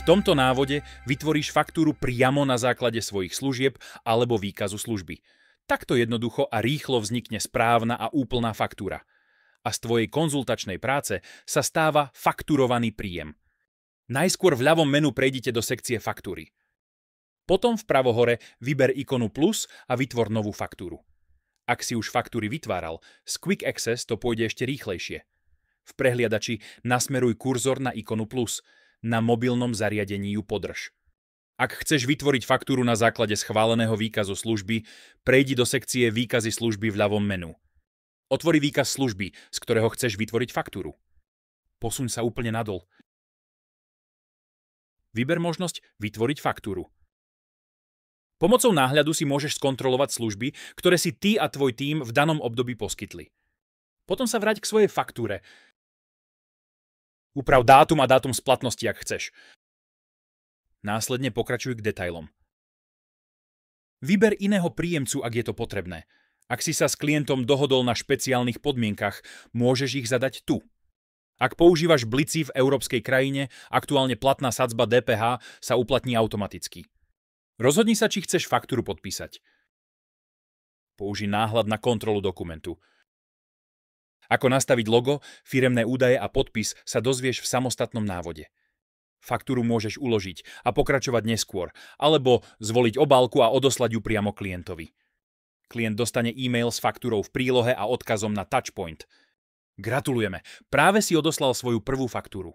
tomto návode vytvoríš faktúru priamo na základe svojich služieb alebo výkazu služby. Takto jednoducho a rýchlo vznikne správna a úplná faktúra. A z tvojej konzultačnej práce sa stáva fakturovaný príjem. Najskôr v ľavom menu prejdite do sekcie faktúry. Potom vpravo hore vyber ikonu plus a vytvor novú faktúru. Ak si už faktúry vytváral, z Quick Access to pôjde ešte rýchlejšie. V prehliadači nasmeruj kurzor na ikonu plus, na mobilnom zariadení ju podrž. Ak chceš vytvoriť faktúru na základe schváleného výkazu služby, prejdi do sekcie Výkazy služby v ľavom menu. Otvori výkaz služby, z ktorého chceš vytvoriť faktúru. Posuň sa úplne nadol. Vyber možnosť Vytvoriť faktúru. Pomocou náhľadu si môžeš skontrolovať služby, ktoré si ty a tvoj tím v danom období poskytli. Potom sa vráť k svojej faktúre. Uprav dátum a dátum splatnosti, ak chceš. Následne pokračuj k detailom. Vyber iného príjemcu, ak je to potrebné. Ak si sa s klientom dohodol na špeciálnych podmienkach, môžeš ich zadať tu. Ak používaš blici v európskej krajine, aktuálne platná sadzba DPH sa uplatní automaticky. Rozhodni sa, či chceš faktúru podpísať. Použij náhľad na kontrolu dokumentu. Ako nastaviť logo, firemné údaje a podpis sa dozvieš v samostatnom návode. Faktúru môžeš uložiť a pokračovať neskôr, alebo zvoliť obálku a odoslať ju priamo klientovi. Klient dostane e-mail s faktúrou v prílohe a odkazom na Touchpoint. Gratulujeme, práve si odoslal svoju prvú faktúru.